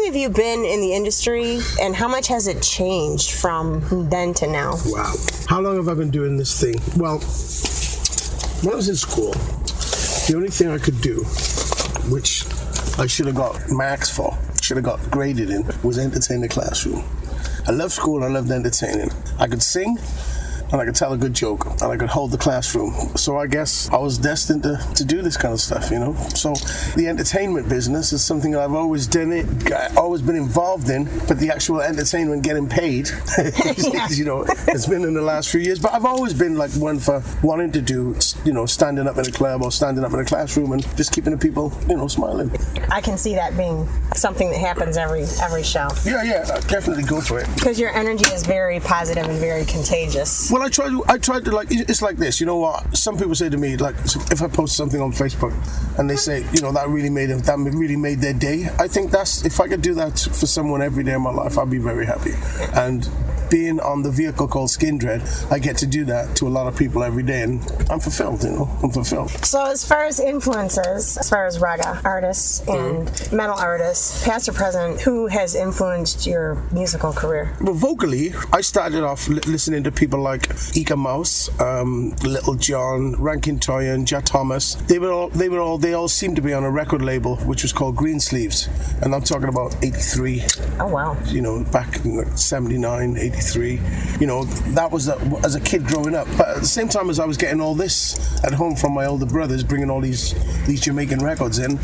long have you been in the industry, and how much has it changed from then to now? Wow. How long have I been doing this thing? Well, when I was in school, the only thing I could do, which I should have got marks for, should have got graded in, was entertain the classroom. I loved school, I loved entertaining. I could sing, and I could tell a good joke, and I could hold the classroom. So I guess I was destined to do this kind of stuff, you know? So the entertainment business is something that I've always done always been involved in, but the actual entertainment, getting paid, you know, it's been in the last few years. But I've always been like one for wanting to do, you know, standing up in a club or standing up in a classroom and just keeping the people, you know, smiling. I can see that being something that happens every show. Yeah, definitely go for it. Because your energy is very positive and very contagious. Well, I try to like, it's like this, you know what? Some people say to me, like, if I post something on Facebook and they say, you know, that really made their day. I think if I could do that for someone every day of my life, I'd be very happy. And being on the vehicle called Skindred, I get to do that to a lot of people every day, and I'm fulfilled, you know, I'm fulfilled. So as far as influences, as far as raga artists and metal artists, past or present, who has influenced your musical career? Well, vocally, I started off listening to people like Ika Mouse, Little John, Rankin Toyin, Jet Thomas. They all seemed to be on a record label which was called Green Sleeves, and I'm talking about 83. Oh wow. You know, back in 79, 83. You know, that was as a kid growing up. But at the same time as I was getting all this at home from my older brothers, bringing all these Jamaican records in,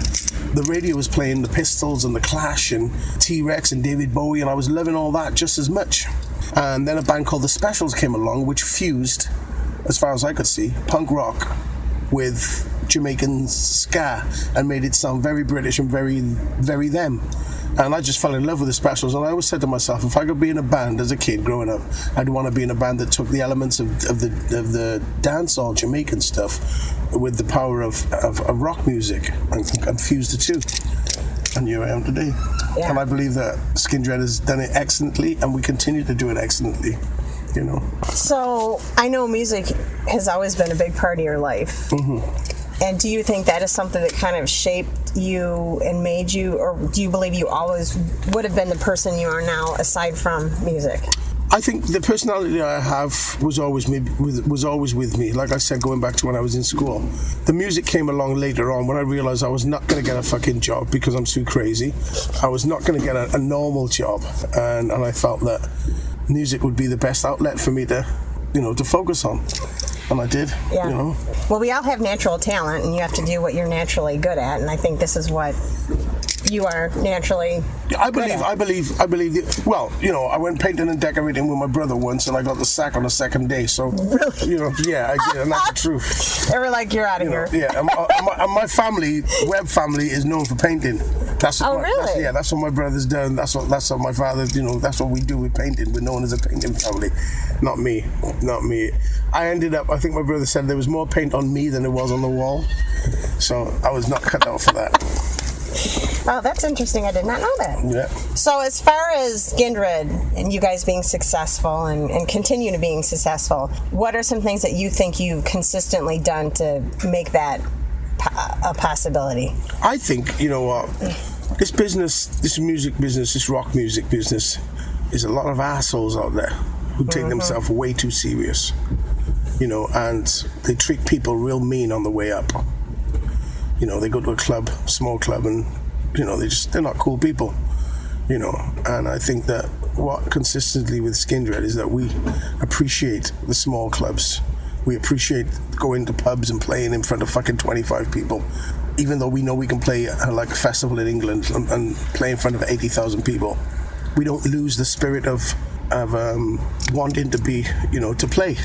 the radio was playing the Pistols and the Clash and T-Rex and David Bowie, and I was loving all that just as much. And then a band called The Specials came along, which fused, as far as I could see, punk rock with Jamaican ska and made it sound very British and very, very them. And I just fell in love with The Specials, and I always said to myself, if I could be in a band as a kid growing up, I'd want to be in a band that took the elements of the dancehall Jamaican stuff with the power of rock music and fused the two. And here I am today. Yeah. And I believe that Skindred has done it excellently, and we continue to do it excellently, you know. So I know music has always been a big part of your life. Mm-hmm. And do you think that is something that kind of shaped you and made you, or do you believe you always would have been the person you are now aside from music? I think the personality I have was always with me. Like I said, going back to when I was in school. The music came along later on when I realized I was not going to get a fucking job because I'm too crazy. I was not going to get a normal job. And I felt that music would be the best outlet for me to focus on. And I did, yeah. You know. Well, we all have natural talent, and you have to do what you're naturally good at, and I think this is what you are naturally I believe. Well, you know, I went painting and decorating with my brother once, and I got the sack on the second day. So, really? You know, yeah, I did, and that's the truth. They were like, "You're out of here." Yeah, and my family, Webb family, is known for painting. Really? That's what my brother's done. That's what my father. You know, that's what we do with painting. We're known as a painting family. Not me. I ended up. I think my brother said there was more paint on me than there was on the wall. So I was not cut out for that. Oh, that's interesting. I did not know that. Yeah. So as far as Skindred and you guys being successful and continue to being successful, what are some things that you think you've consistently done to make that a possibility? I think, you know what, this business, this music business, this rock music business, is a lot of assholes out there who take themselves way too serious, you know, and they treat people real mean on the way up. You know, they go to a club, small club, and, you know, they're not cool people, you know. And I think that what consistently with Skindred is that we appreciate the small clubs. We appreciate going to pubs and playing in front of fucking 25 people, even though we know we can play like a festival in England and play in front of 80,000 people. We don't lose the spirit of wanting to be, you know, to play,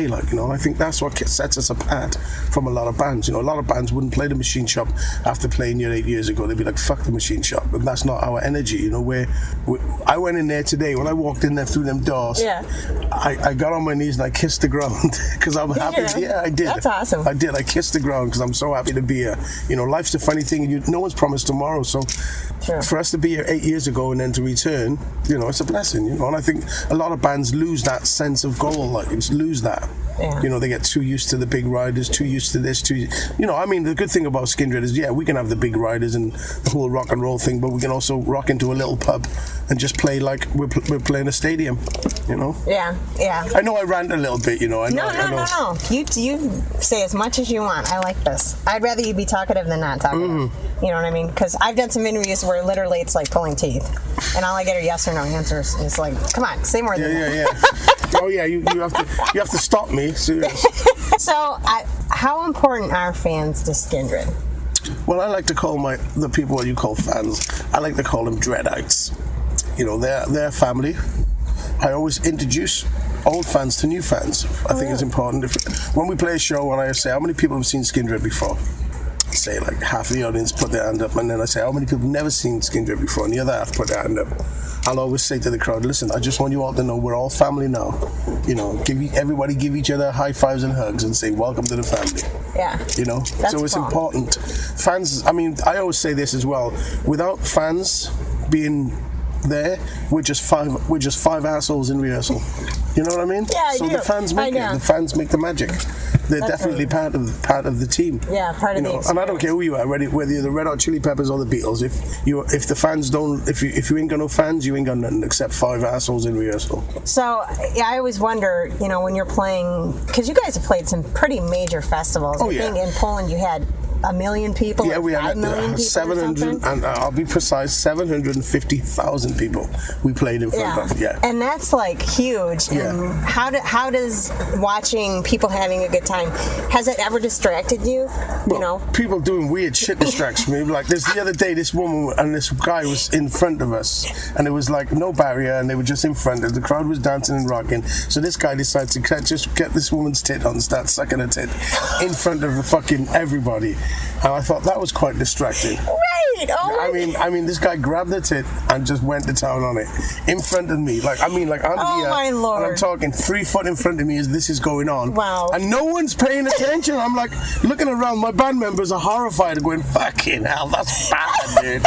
like, you know. I think that's what sets us apart from a lot of bands. You know, a lot of bands wouldn't play the Machine Shop after playing here 8 years ago. They'd be like, fuck the Machine Shop. And that's not our energy, you know. I went in there today, when I walked in there through them doors, I got on my knees and I kissed the ground because I'm happy. Yeah, I did. That's awesome. I did. I kissed the ground because I'm so happy to be here. You know, life's a funny thing, and no one's promised tomorrow. So for us to be here 8 years ago and then to return, you know, it's a blessing, you know. And I think a lot of bands lose that sense of goal, like, lose that. Yeah. You know, they get too used to the big riders, too used to this, I mean, the good thing about Skindred is, we can have the big riders and the whole rock and roll thing, but we can also rock into a little pub and just play like we're playing a stadium, you know? Yeah. I know I rant a little bit, No. You say as much as you want. I like this. I'd rather you be talkative than not talkative. You know what I mean? Because I've done some interviews where literally it's like pulling teeth, and all I get are yes or no answers. It's like, come on, say more than that. Yeah. Oh yeah, you have to stop me. Serious. So, how important are fans to Skindred? Well, I like to call the people what you call fans. I like to call them dreadites. You know, they're family. I always introduce old fans to new fans. I think it's important. When we play a show, and I say, how many people have seen Skindred before? Say like half of the audience put their hand up, and then I say, how many people have never seen Skindred before? And the other half put their hand up. I'll always say to the crowd, listen, I just want you all to know we're all family now. You know, everybody give each other high fives and hugs and say, welcome to the family. Yeah. You know? So it's important. Fans, I mean, I always say this as well. Without fans being there, we're just five assholes in rehearsle. You know what I mean? Yeah, I do. The fans make it. The fans make the magic. They're definitely part of the team. Yeah, part of the experience. And I don't care who you are, whether you're the Red Hot Chili Peppers or the Beatles. If the fans don't, if you ain't got no fans, you ain't got nothing except five assholes in rehearsal. So I always wonder, when you're playing, because you guys have played some pretty major festivals. I think in Poland you had 1 million people. Yeah, we had 5 million people 700, and I'll be precise, 750,000 people we played in front of. Yeah, and that's like huge. Yeah. And how does watching people having a good time, has it ever distracted you? Well, people doing weird shit distracts me. Like the other day, this woman and this guy was in front of us, and it was like no barrier, and they were just in front of the crowd was dancing and rocking. So this guy decides to just get this woman's tit on and start sucking her tit in front of the fucking everybody. And I thought that was quite distracting. Right. Oh. I mean, this guy grabbed the tit and just went to town on it in front of me. I'm here, my Lord. and I'm talking 3 foot in front of me as this is going on. Wow. And no one's paying attention. I'm like looking around. My band members are horrified, going, "Fucking hell, that's bad, dude."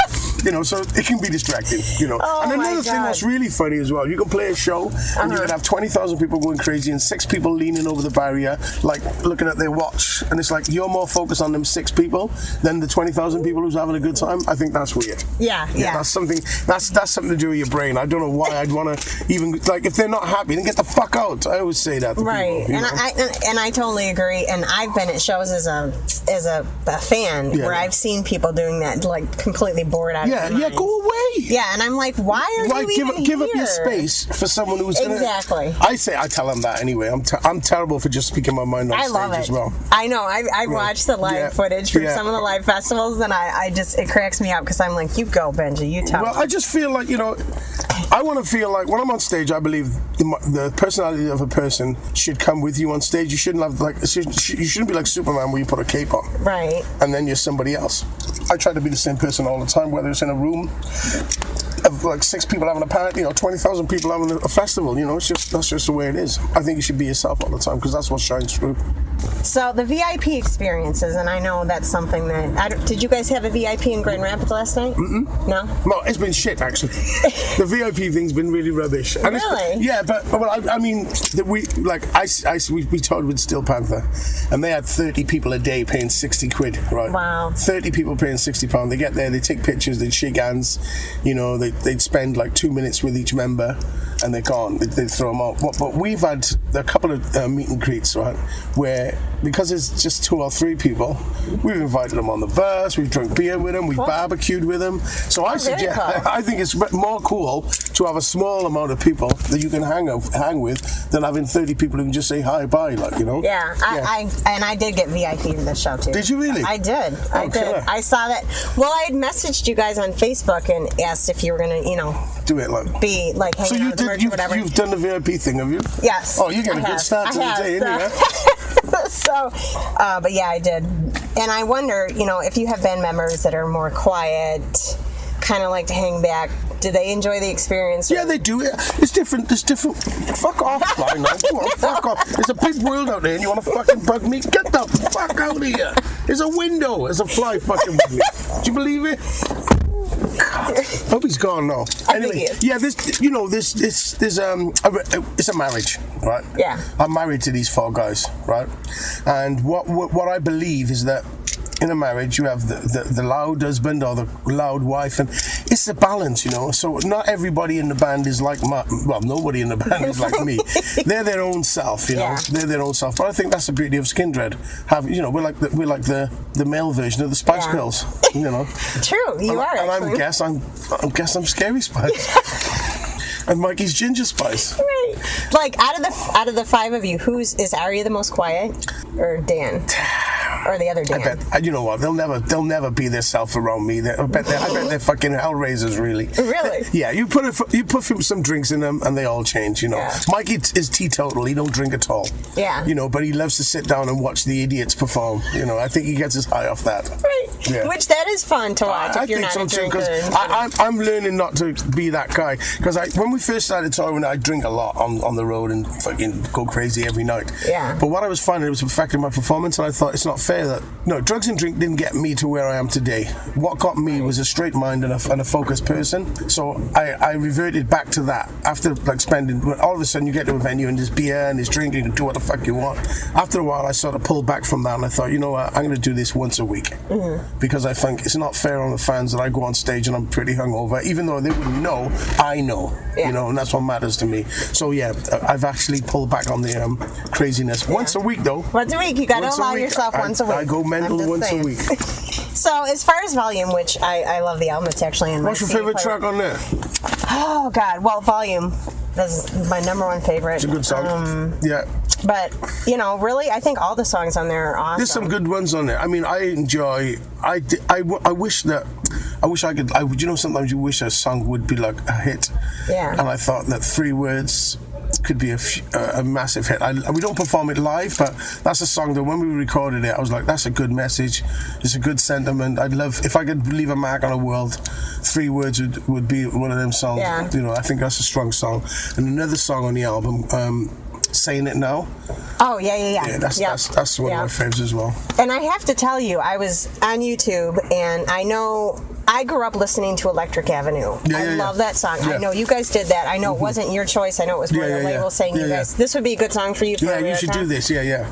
So it can be distracting. Oh, and another thing that's really funny as well, you can play a show and you can have 20,000 people going crazy and 6 people leaning over the barrier, like looking at their watch, and it's like you're more focused on them 6 people than the 20,000 people who's having a good time. I think that's weird. Yeah. That's something. That's something to do with your brain. I don't know why I'd want to even if they're not happy, then get the fuck out. I always say that to people. And I totally agree. And I've been at shows as a fan where I've seen people doing that, like completely bored out of their minds. Yeah, go away. Yeah, and I'm like, why are you even give here? up your space for someone who's exactly. I tell them that anyway. I'm terrible for just speaking my mind on stage as well. I know. I watched the live footage from some of the live festivals, and it cracks me up because I'm like, you go, Benji, you tell. Well, I just feel like I want to feel like when I'm on stage, I believe the personality of a person should come with you on stage. You shouldn't have you shouldn't be like Superman where you put a cape on, right? And then you're somebody else. I try to be the same person all the time, whether it's in a room of like 6 people having a party or 20,000 people having a festival. That's just the way it is. I think you should be yourself all the time because that's what shines through. So the VIP experiences, and I know that's something that did you guys have a VIP in Grand Rapids last night? Mm-mm. No, it's been shit actually. The VIP thing's been really rubbish. And really? We toured with Steel Panther, and they had 30 people a day paying 60 quid, right? Wow. 30 people paying £60. They get there, they take pictures, they shake hands, they'd spend like 2 minutes with each member, and they're gone. They throw them out. But we've had a couple of meet and greets, right, where because it's just 2 or 3 people, we've invited them on the bus, we've drunk beer with them, we've barbecued with them. So I suggest, I think it's more cool to have a small amount of people that you can hang with than having 30 people who can just say hi, bye, Yeah, I did get VIP in the show too. Did you really? I did. I did. Killer. I saw that. Well, I had messaged you guys on Facebook and asked if you were gonna, do it be like hanging out with the merch or whatever. You've done the VIP thing, have you? Yes. Oh, you're getting a good start to the day, innit? So, but yeah, I did. And I wonder, if you have band members that are more quiet, kind of like to hang back, do they enjoy the experience? Yeah, they do. It's different. Fuck off, fly now. Come on, fuck off. There's a big world out there and you want to fucking bug me? Get the fuck out of here. There's a window. There's a fly fucking with me. Do you believe it? God. he's gone now. Anyway, yeah, it's a marriage, right? Yeah. I'm married to these 4 guys, right? And what I believe is that in a marriage, you have the loud husband or the loud wife, and it's a balance, you know. So not everybody in the band is like nobody in the band is like me. They're their own self, you know. Yeah. They're their own self. But I think that's the beauty of Skindred. We're like the male version of the Spice Girls, you know. True, you are. And actually. I'm Scary Spice. And Mikey's Ginger Spice. Right. Like out of the 5 of you, is Ari the most quiet, or Dan? Or the other Dan? I bet, you know what? They'll never be their self around me. I bet they're fucking hellraisers, really. Really? Yeah. You put some drinks in them, and they all change. You know. Yeah. Mikey is teetotal. He don't drink at all. Yeah. You know, but he loves to sit down and watch the idiots perform. You know, I think he gets his high off that. Right. Yeah. Which that is fun to watch. I if you're think not so a too, drinker. because I'm learning not to be that guy. Because when we first started touring, I drink a lot on the road and fucking go crazy every night. Yeah. But what I was finding, it was affecting my performance, and I thought it's not fair that drugs and drink didn't get me to where I am today. What got me was a straight mind and a focused person. So I reverted back to that after spending. All of a sudden, you get to a venue and there's beer and there's drinking, you can do what the fuck you want. After a while, I sort of pulled back from that, and I thought, you know what, I'm going to do this once a week, because I think it's not fair on the fans that I go on stage and I'm pretty hungover, even though they wouldn't know. I know, you know, and that's what matters to me. So yeah, I've actually pulled back on the craziness once a week, though. Once a week, you got to allow yourself once a week. I go mental once a week. So as far as Volume, which I love the album, it's actually in my What's your favorite track on there? Oh God, well, Volume. That's my number 1 favorite. It's a good song. Yeah. But, really, I think all the songs on there are awesome. There's some good ones on there. I mean, I enjoy. I wish I could. Sometimes you wish a song would be like a hit. Yeah. And I thought that 3 words could be a massive hit. We don't perform it live, but that's a song that when we recorded it, I was like, that's a good message. It's a good sentiment. I'd love, if I could leave a mark on the world, 3 words would be one of them songs. Yeah. You know, I think that's a strong song. And another song on the album, Saying It Now. Oh, yeah. That's one of my favorites as well. And I have to tell you, I was on YouTube, and I know I grew up listening to Electric Avenue. I love that song. Yeah. I know you guys did that. I know it wasn't your choice. I know it was one of the labels saying you guys, this would be a good song for you for America. You should do this. Yeah.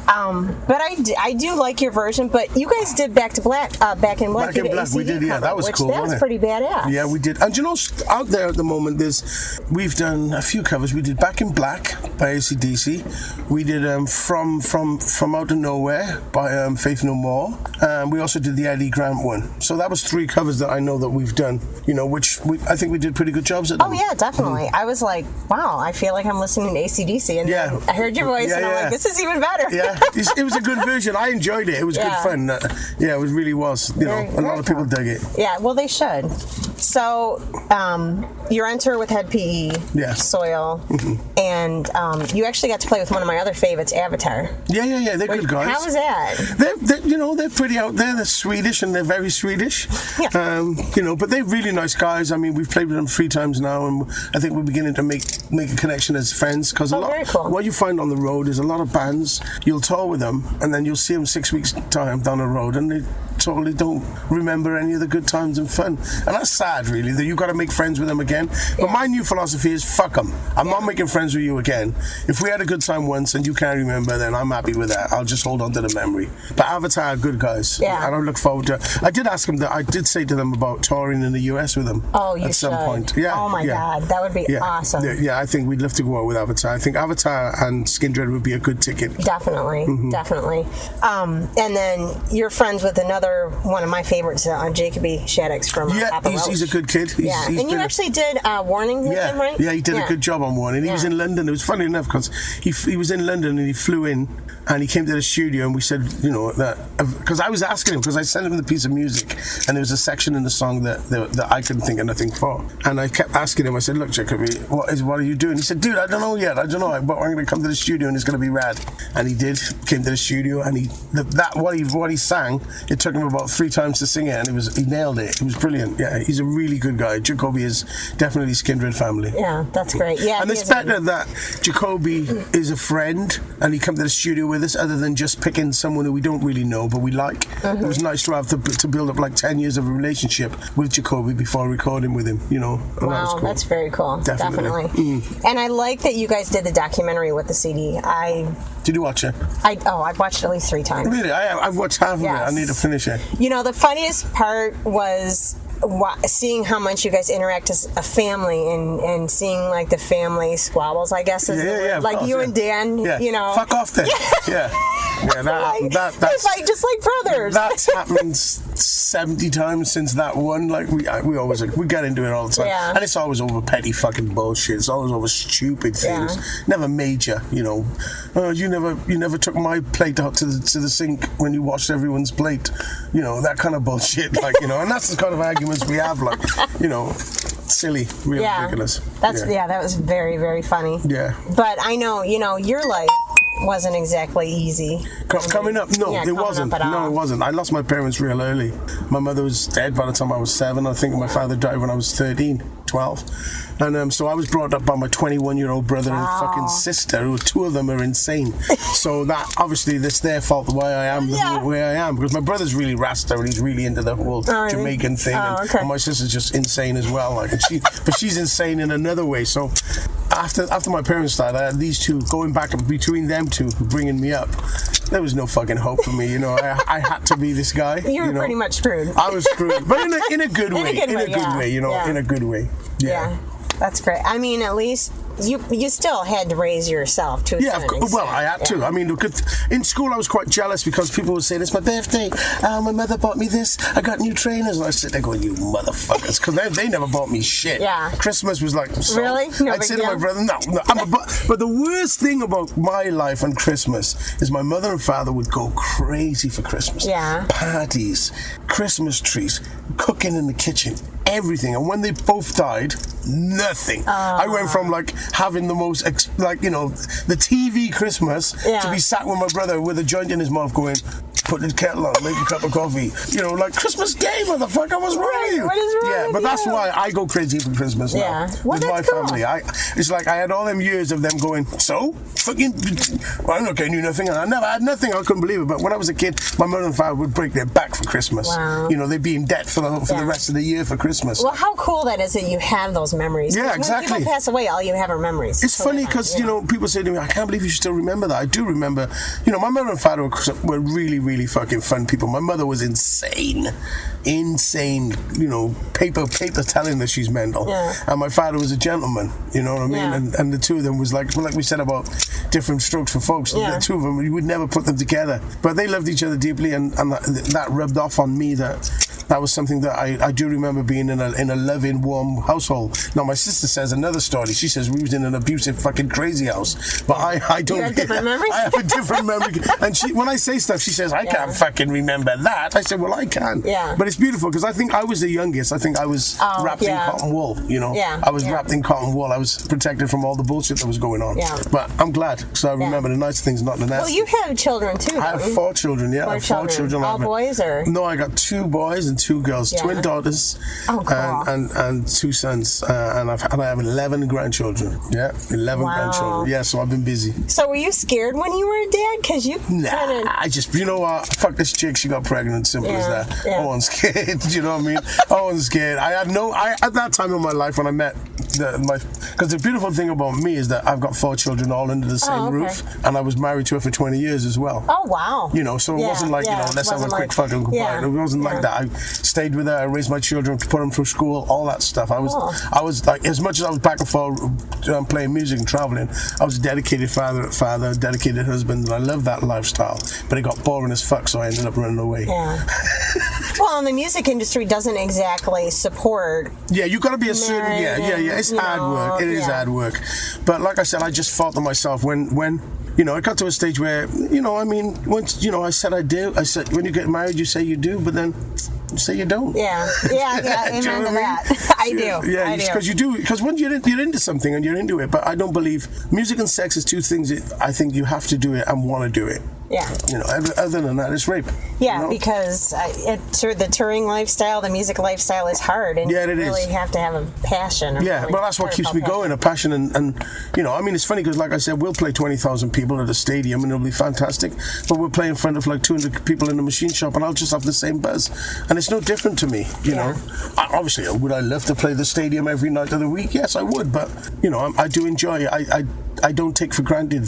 But I do like your version, but you guys did Back in Black. Back in Black, we did, cover, that was cool, that was pretty badass. Yeah, we did. And out there at the moment, we've done a few covers. We did Back in Black by AC/DC. We did From Out of Nowhere by Faith No More. We also did the Eddie Grant one. So that was 3 covers that I know that we've done, which I think we did pretty good jobs at them. Oh yeah, definitely. I was like, wow, I feel like I'm listening to AC/DC, and then I heard your voice, and I'm like, this is even better. Yeah, it was a good version. I enjoyed it. It was good fun. It really was. A lot of people dug it. Yeah, well, they should. So, you're on tour with Head PE, Soil, and you actually got to play with one of my other favorites, Avatar. Yeah. They're good guys. How was that? They're pretty out there. They're Swedish, and they're very Swedish. Yeah. But they're really nice guys. I mean, we've played with them 3 times now, and I think we're beginning to make a connection as friends. Because very cool. What you find on the road is a lot of bands, you'll tour with them, and then you'll see them 6 weeks' time down the road, and they totally don't remember any of the good times and fun. And that's sad, really, that you've got to make friends with them again. But my new philosophy is, fuck them. I'm not making friends with you again. If we had a good time once and you can't remember, then I'm happy with that. I'll just hold on to the memory. But Avatar are good guys. Yeah. And I look forward to it. I did ask them I did say to them about touring in the US with them at some point. Yeah. Oh my God, that would be awesome. Yeah, I think we'd love to go out with Avatar. I think Avatar and Skindred would be a good ticket. Definitely. And then you're friends with another one of my favorites, Jacoby Shaddix from Papa Roach. He's a good kid. He's and you actually did Warning with him, right? Yeah, he did a good job on Warning. He was in London. It was funny enough because he was in London and he flew in and he came to the studio and we said, that because I was asking him, because I sent him the piece of music and there was a section in the song that I couldn't think of nothing for, and I kept asking him. I said, look, Jacoby, what are you doing? He said, dude, I don't know yet. I don't know, but I'm going to come to the studio and it's going to be rad. And he did. Came to the studio and what he sang. It took took him about 3 times to sing it, and he nailed it. It was brilliant. Yeah, he's a really good guy. Jacoby is definitely Skindred family. Yeah, that's great. Yeah, and it's better that Jacoby is a friend and he come to the studio with us, other than just picking someone who we don't really know but we like. It was nice to have to build up like 10 years of a relationship with Jacoby before recording with him. You know, and that was cool. That's very cool. Definitely. And I like that you guys did the documentary with the CD. Did you watch it? I've watched it at least 3 times. Really? I've watched half of it. I need to finish it. You know, the funniest part was seeing how much you guys interact as a family and seeing like the family squabbles, I guess. Like you and Dan, you know. Fuck off then. Yeah. That's like just like brothers. That's happened 70 times since that one. Like we get into it all the time, and it's always over petty fucking bullshit. It's always over stupid things. Never major, you know. You never took my plate out to the sink when you washed everyone's plate. You know, that kind of bullshit. Like, you know, and that's the kind of arguments we have. Like, you know, silly, really ridiculous. That was very, very funny. Yeah. But I know, you know, your life wasn't exactly easy. Coming up, no, it wasn't. No, it wasn't. I lost my parents real early. My mother was dead by the time I was 7. I think my father died when I was 13, 12. And so I was brought up by my 21-year-old brother and fucking sister, who 2 of them are insane. So that, obviously, that's their fault why I am the way I am. Because my brother's really Rasta and he's really into the whole Jamaican thing. And my sister's just insane as well. Like, but she's insane in another way. So after my parents died, I had these 2 going back between them 2 bringing me up. There was no fucking hope for me, you know. I had to be this guy. You were pretty much screwed. I was screwed, but in a good way. In a good way, you know. In a good way. Yeah. That's great. I mean, at least you still had to raise yourself to a certain extent. Well, I had to. I mean, look, in school I was quite jealous because people would say, "It's my birthday. My mother bought me this. I got new trainers." And I sit there going, "You motherfuckers," because they never bought me shit. Yeah. Christmas was like, really? No, I'd say to my brother, "No." But the worst thing about my life on Christmas is my mother and father would go crazy for Christmas. Yeah. Parties, Christmas trees, cooking in the kitchen, everything. And when they both died, nothing. I went from like having the most the TV Christmas to be sat with my brother with a joint in his mouth going, put the kettle on, make a cup of coffee. You know, like, Christmas Day, motherfucker, what's wrong with you? What is wrong with but you? that's why I go crazy for Christmas now with my family. It's like I had all them years of them going, so? Fucking, well, I'm not getting you nothing. And I never had nothing. I couldn't believe it. But when I was a kid, my mother and father would break their back for Christmas. Wow. You know, they'd be in debt for the rest of the year for Christmas. Well, how cool that is that you have those memories. Yeah, exactly. When people pass away, all you have are memories. It's funny because, you know, people say to me, I can't believe you still remember that. I do remember, you know, my mother and father were really, really fucking fun people. My mother was insane, you know, paper telling that she's mental. Yeah. And my father was a gentleman, you know what I mean? Yeah. And the 2 of them was like we said about different strokes for folks. The 2 of them, you would never put them together. But they loved each other deeply, and that rubbed off on me that was something that I do remember being in a loving, warm household. Now, my sister says another story. She says we was in an abusive, fucking crazy house. But I don't. You have different memories? I have a different memory. And when I say stuff, she says, I can't fucking remember that. I said, well, I can. Yeah. But it's beautiful because I think I was the youngest. I think I was wrapped in cotton wool, you know. Yeah. I was wrapped in cotton wool. I was protected from all the bullshit that was going on. Yeah. But I'm glad because I remember the nice things, not the nasty. Well, you have children too, I have 4 children, yeah. 4 children. All boys or? No, I got 2 boys and 2 girls. Twin daughters. Oh, cool. and 2 sons. And I have 11 grandchildren. Yeah, 11 grandchildren. Yeah, so I've been busy. So were you scared when you were a dad? Because you I just, you know what? Fuck this chick. She got pregnant. Simple as that. Yeah. I wasn't scared. You know what I mean? I wasn't scared. At that time in my life when I met because the beautiful thing about me is that I've got 4 children all under the same roof, and I was married to her for 20 years as well. Oh, wow. You know, so it wasn't like, you know, let's have a quick fucking goodbye. It wasn't like that. I stayed with her. I raised my children, put them through school, all that stuff. I was like, as much as I was back and forth playing music and traveling, I was a dedicated father, dedicated husband, and I loved that lifestyle. But it got boring as fuck, so I ended up running away. Yeah. Well, and the music industry doesn't exactly support. Yeah, you got to be a certain. Yeah. It's hard work. It is hard work. But like I said, I just thought to myself when you know, it got to a stage where, you know, I mean, once, you know, I said I do. I said, when you get married, you say you do, but then you say you don't. Yeah. Amen to that. I do. Yeah, because you do. Because once you're into something and you're into it, but I don't believe music and sex is 2 things that I think you have to do it and want to do it. Yeah. You know, other than that, it's rape. Yeah, you know? because the touring lifestyle, the music lifestyle is hard, and Yeah, it you really is. have to have a passion. Yeah, really but that's what care keeps about me passion. going, a passion. And you know, I mean, it's funny because, like I said, we'll play 20,000 people at a stadium and it'll be fantastic, but we'll play in front of like 200 people in a machine shop and I'll just have the same buzz. And it's no different to me, you know. Obviously, would I love to play the stadium every night of the week? Yes, I would, but, you know, I do enjoy it. I don't take for granted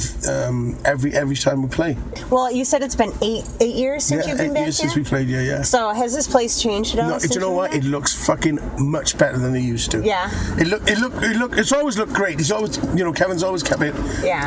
every time we play. Well, you said it's been eight years since you've been 8 back years here? since we played, yeah. So has this place changed at all? No, since do you know you've what? been It looks fucking much better than it used to. Yeah. It's always looked great. He's always, you know, Kevin's always kept it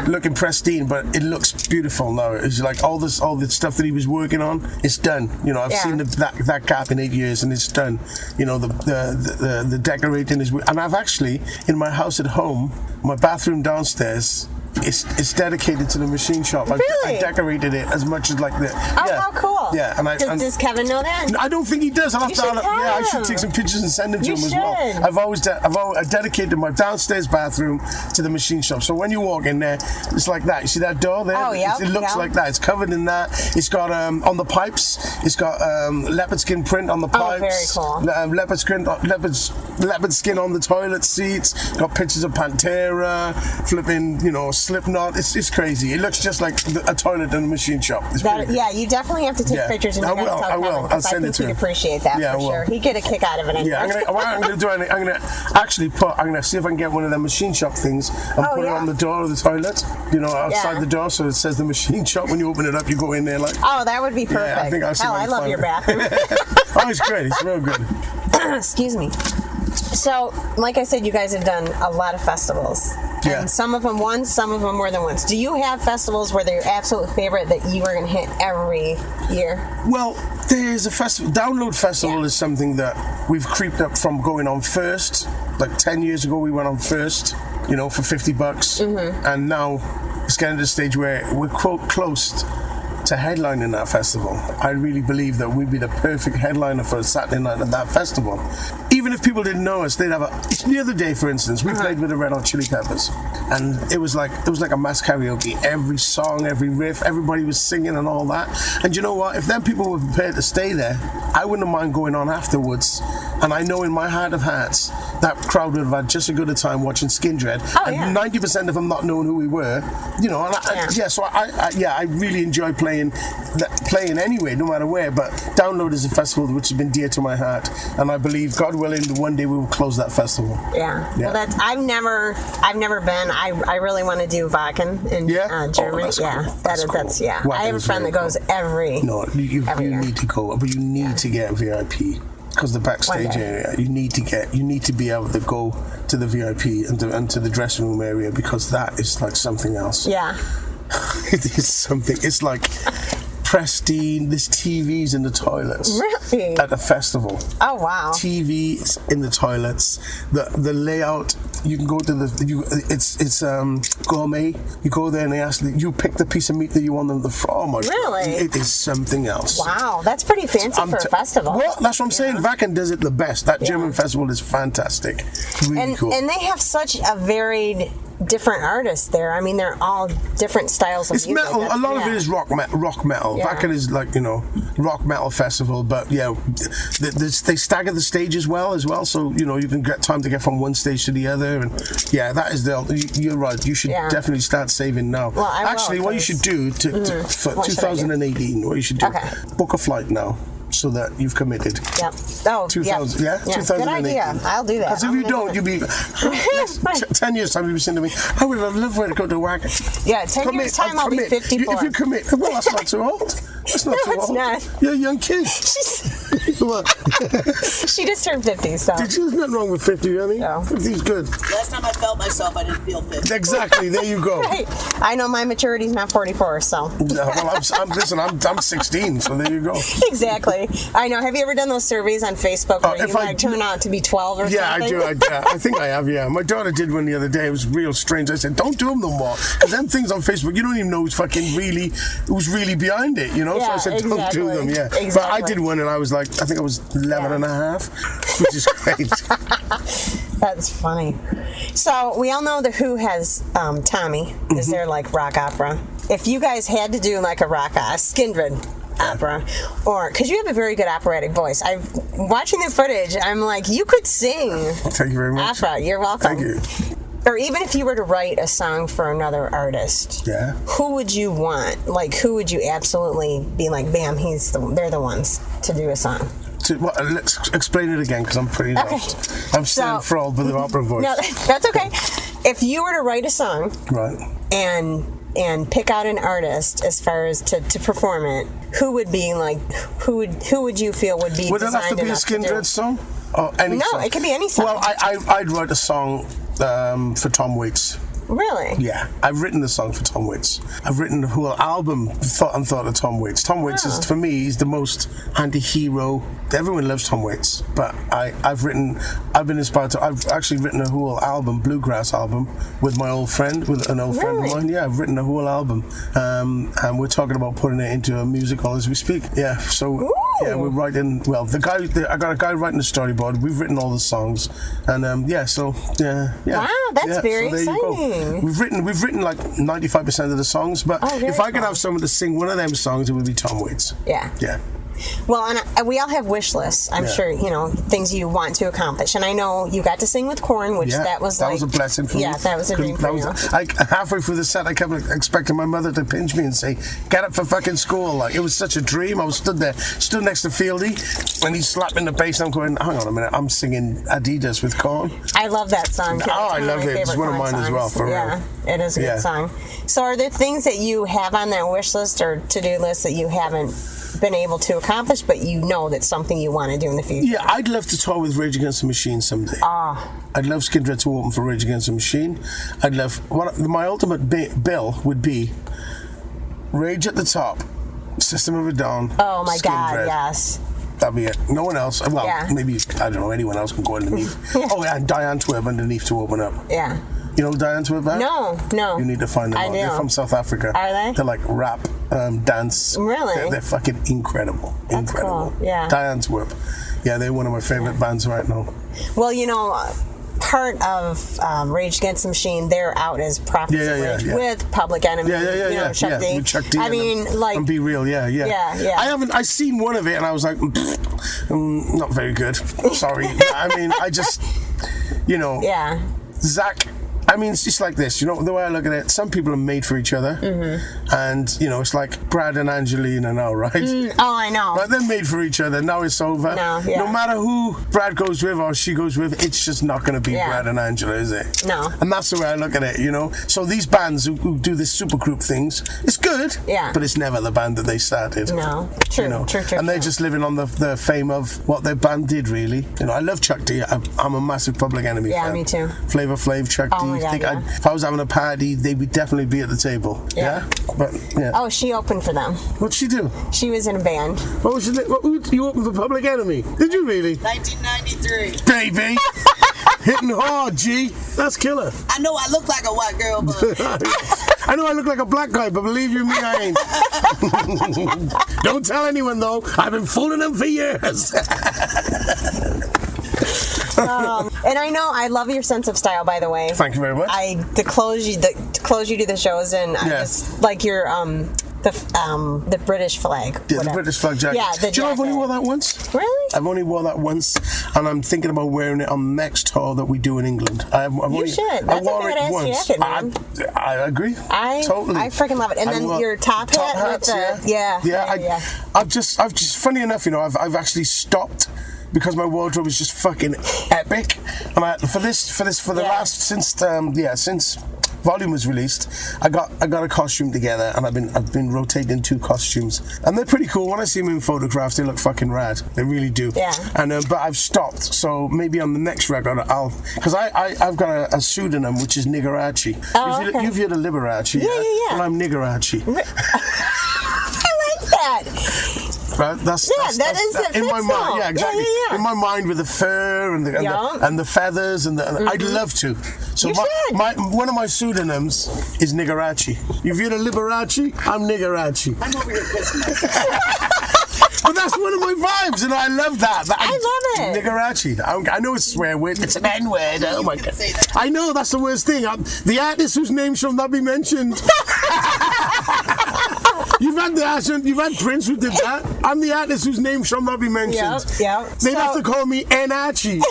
looking pristine, but it looks beautiful now. It's like all the stuff that he was working on, it's done. You know, I've seen that gap in 8 years, and it's done. You know, the decorating is, and I've actually in my house at home, my bathroom downstairs. It's dedicated to the machine shop. Really? I decorated it as much as like the. Oh, yeah. how cool! Yeah, and does Kevin know that? I don't think he does. I You should take some pictures and send them to him as well. should. I've always dedicated my downstairs bathroom to the machine shop. So when you walk in there, it's like that. You see that door there? Oh, yeah. It looks like that. It's covered in that. It's got on the pipes. It's got leopard skin print on the pipes. Oh, very cool. Leopard skin on the toilet seats. Got pictures of Pantera, flipping, you know, Slipknot. It's crazy. It looks just like a toilet in a machine shop. Yeah, you definitely have to take pictures and you gotta tell Kevin, I'll send it to I think he'd him. appreciate that for sure. He'd get a kick out of it. Yeah, I'm gonna see if I can get one of them machine shop things and put it on the door of the toilet. You know, outside the door, so it says the machine shop. When you open it up, you go in there like. Oh, that would be perfect. Yeah, I think I'll see. Hell, I love your bathroom. Oh, it's great. It's real good. Excuse me. So, like I said, you guys have done a lot of festivals. Yeah. And some of them once, some of them more than once. Do you have festivals where they're your absolute favorite that you are going to hit every year? Well, there's a festival. Download Festival is something that we've creeped up from going on first. Like 10 years ago, we went on first, you know, for $50. Mm-hmm. And now it's getting to the stage where we're quite close to headlining that festival. I really believe that we'd be the perfect headliner for a Saturday night at that festival. Even if people didn't know us, they'd have the other day, for instance, we played with the Red Hot Chili Peppers, and it was like a mass karaoke. Every song, every riff, everybody was singing and all that. And you know what? If them people were prepared to stay there, I wouldn't mind going on afterwards. And I know in my heart of hearts that crowd would have had just as good a time watching Skindred, and 90% of them not knowing who we were. You know, and so I really enjoy playing anyway, no matter where. But Download is a festival which has been dear to my heart, and I believe, God willing, one day we will close that festival. Yeah. Well, I've never been. I really want to do Wacken in Germany. That's cool. That's cool. I have a friend that goes every. No, you need to go, but you need to get VIP. Because the backstage area, you need to be able to go to the VIP and to the dressing room area, because that is like something else. Yeah. It is something. It's like pristine. There's TVs in the toilets. Really? At a festival. Oh wow. TVs in the toilets. The layout. You can go to it's gourmet. You go there and they ask you pick the piece of meat that you want them to fry. Oh my Really? God. It is something else. Wow, that's pretty fancy for a festival. Well, that's what I'm saying. Wacken does it the best. That German festival is fantastic. Really cool. And they have such a varied different artists there. I mean, they're all different styles of music. It's metal. A lot of it is rock metal. Yeah. Wacken is like, you know, rock metal festival, but they stagger the stages well, so, you know, you can get time to get from one stage to the other. And that is you're right. You should definitely start saving now. Well, Actually, what you should do for 2018, what you should do, book a flight now, so that you've committed. Yep. Oh, 2000, yeah? 2018. Good idea. I'll do that. Because if you don't, you'll be 10 years time. You'll be saying to me, "I would have loved to go to Wacken." Yeah, 10 years time, I'll be 54. If you commit, well, that's not too old. That's not too old. Not. You're a young kid. She just turned 50, so. There's nothing wrong with 50, I mean. No. 50's good. Last time I felt myself, I didn't feel 50. Exactly. There you go. Right. I know my maturity's not 44, so. No, well, I'm 16, so there you go. Exactly. I know. Have you ever done those surveys on Facebook where you might turn out to be 12 or something? Yeah, I do. I think I have, yeah. My daughter did one the other day. It was real strange. I said, don't do them no more. Because them things on Facebook, you don't even know who's really behind it, you know? Yeah, so I said, don't do them, yeah. Exactly. But I did one and I was like, I think I was 11 and a half, which is great. That's funny. So we all know the Who has Tommy, is their like rock opera. if you guys had to do like a Skindred opera, or because you have a very good operatic voice. I'm watching the footage. I'm like, you could sing. Thank you very much. Opera. You're welcome. Thank you. Or even if you were to write a song for another artist, who would you want? Like, who would you absolutely be like, bam, they're the ones to do a song? Let's explain it again because I'm pretty lost. I'm still enthralled with the opera voice. No, that's okay. If you were to write a song, and pick out an artist as far as to perform it, who would be like, who would you feel would be? Would it have to be a Skindred song? Or any song? It could be any song. Well, I'd write a song for Tom Waits. Really? Yeah, I've written the song for Tom Waits. I've written the whole album thought of Tom Waits. Tom Waits is, for me, he's the most anti-hero. Everyone loves Tom Waits, but I've been inspired to. I've actually written a whole album, bluegrass album, with my old friend, with an old friend of mine. Yeah, I've written a whole album, and we're talking about putting it into a musical as we speak. Yeah, so we're writing. Well, I got a guy writing the storyboard. We've written all the songs, and Wow, that's very exciting. We've written like 95% of the songs, but if I could have someone to sing one of them songs, it would be Tom Waits. Yeah. Well, and we all have wish lists. I'm sure, things you want to accomplish. And I know you got to sing with Korn, which that was a blessing for me. Yeah, that was a dream for you. Halfway through the set, I kept expecting my mother to pinch me and say, "Get up for fucking school!" Like, it was such a dream. I was stood next to Fieldy, and he's slapping the bass. And I'm going, "Hang on a minute, I'm singing Adidas with Korn." I love that song. I love it. It's one of mine as well. For real. It is a good song. So, are there things that you have on that wish list or to-do list that you haven't been able to accomplish, but that's something you want to do in the future? Yeah, I'd love to tour with Rage Against the Machine someday. I'd love Skindred to open for Rage Against the Machine. I'd love my ultimate bill would be Rage at the top, System of a Down. Oh my God, Skindred. Yes. That'd be it. No one else. Well, maybe I don't know. Anyone else can go underneath. And Diane Twibb underneath to open up. Yeah. You know Diane Twibb? No. You need to find them out. They're from South Africa. Are they? They're like rap, dance. Really? They're fucking incredible. That's incredible. Cool. Yeah. Diane Twibb. Yeah, they're one of my favorite bands right now. Well, part of Rage Against the Machine, they're out as Prophets of Rage with Public Enemy. Chuck D. With Chuck D. And Be Real. Yeah. I seen one of it and I was like, not very good. Sorry. I mean, I just, Zach. I mean, it's just like this, the way I look at it, some people are made for each other, and, it's like Brad and Angelina now, right? I know. But they're made for each other, now it's over. No matter who Brad goes with or she goes with, it's just not going to be Brad and Angela, is it? No. And that's the way I look at it, So these bands who do this supergroup things, it's good, but it's never the band that they started. No, true. And they're just living on the fame of what their band did, really. I love Chuck D. I'm a massive Public Enemy fan. Yeah, me too. Flavor Flav, Chuck D. If I was having a party, they would definitely be at the table. Yeah. Oh, she opened for them. What'd she do? She was in a band. What was you opened for Public Enemy? Did you really? 1993. Baby. Hitting hard, G. That's killer. I know I look like a white girl, but I know I look like a black guy, but believe you me, I ain't. Don't tell anyone though. I've been fooling them for years. And I love your sense of style, by the way. Thank you very much. The clothes you do the shows in, I just like your the British flag. Yeah, the British flag jacket. Yeah, do you know I've only wore that once? Really? I've only wore that once, and I'm thinking about wearing it on the next tour that we do in England. You should. That's a badass jacket, man. I agree. Totally. I freaking love it. And then your top hat with the I've just funny enough, I've actually stopped. Because my wardrobe is just fucking epic, and since Volume was released, I got a costume together, and I've been rotating 2 costumes, and they're pretty cool. When I see them in photographs, they look fucking rad. They really do. Yeah. And but I've stopped, so maybe on the next record because I've got a pseudonym which is Nigarachi. Oh, You've heard of Liberace. Yeah. Well, I'm Nigarachi. I like that. Right? That's in my mind. Yeah, exactly. Yeah. In my mind, with the fur and the feathers and I'd love to. So one of my pseudonyms is Nigarachi. If you're a Liberace, I'm Nigarachi. I'm over here pissing myself. But that's one of my vibes, and I love that. I love it. Nigarachi. I know it's a swear word. It's an N word. Oh my God. I know that's the worst thing. The artist whose name shall not be mentioned. You've had Prince who did that. I'm the artist whose name shall not be mentioned. Yeah. They'd have to call me Enachi.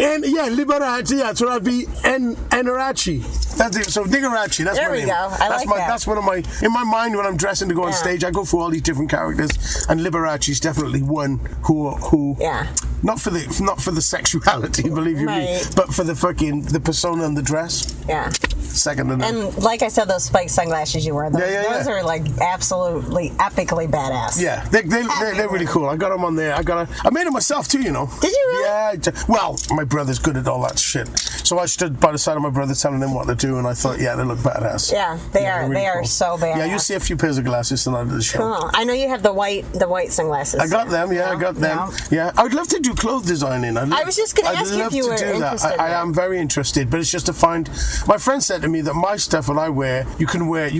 And yeah, Liberace. Yeah, so I'd be Enerachi. That's it. So Nigarachi. That's there my name. There we go. I like that. That's one of my. In my mind, when I'm dressing to go on stage, I go through all these different characters, and Liberace's definitely one who. Yeah. Not for the sexuality, believe you me, but for the persona and the dress. Yeah. Second to none. And like I said, those spiked sunglasses you wear, those are like absolutely epically badass. Yeah, they're really cool. I got them on there. I made them myself too, you know. Did you really? Yeah. Well, my brother's good at all that shit, so I stood by the side of my brother telling him what to do, and I thought, yeah, they look badass. Yeah, they are. Really they are cool. so badass. Yeah, you see a few pairs of glasses tonight at the show. Oh, I know you have the white sunglasses. I got them. Yeah, I got them. Yeah, I would love to do clothes designing. I was just going to ask you if you were interested. I am very interested, but it's just to find. My friend said to me that my stuff that I wear, you couldn't wear it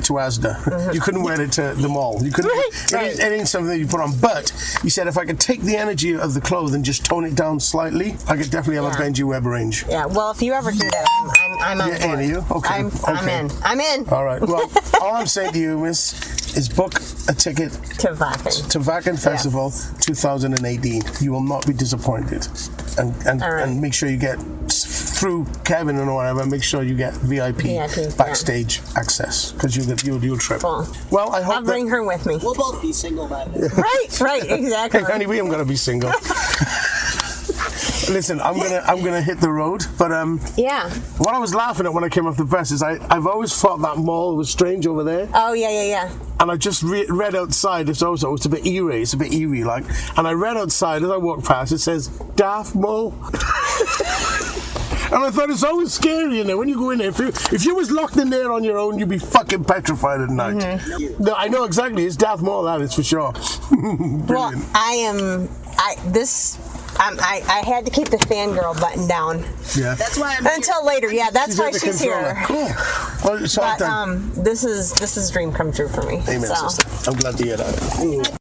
to Asda. Mm-hmm. You couldn't wear it to the mall. You couldn't. Right. It ain't something that you put on. But he said if I could take the energy of the clothes and just tone it down slightly, I could definitely have a Benji Webb range. Yeah. Well, if you ever do that, I'm on board. Are you? Okay. I'm in. I'm in. All right. Well, all I'm saying to you, Miss, is book a ticket to Wacken Festival 2018. You will not be disappointed, and make sure you get through Kevin and whatever. Make sure you get VIP backstage access because you'll trip. Cool. Well, I hope I'll bring her with me. We'll both be single by then. Right, exactly. Hey, honey, we ain't gonna be single. Listen, I'm gonna hit the road, but yeah. What I was laughing at when I came off the bus is I've always thought that mall was strange over there. Oh yeah. And I just read outside. It's a bit eerie like. And I read outside as I walked past. It says Daft Mall. And I thought it's always scary in there when you go in there. If you was locked in there on your own, you'd be fucking petrified at night. Mm-hmm. No, I know exactly. It's Daft Mall. That is for sure. Well, I had to keep the fangirl button down. Yeah. That's why I'm until later. Yeah, that's why she's here. Cool. Well, it's all done. This is dream come true for me. Amen, sister. I'm glad to hear that.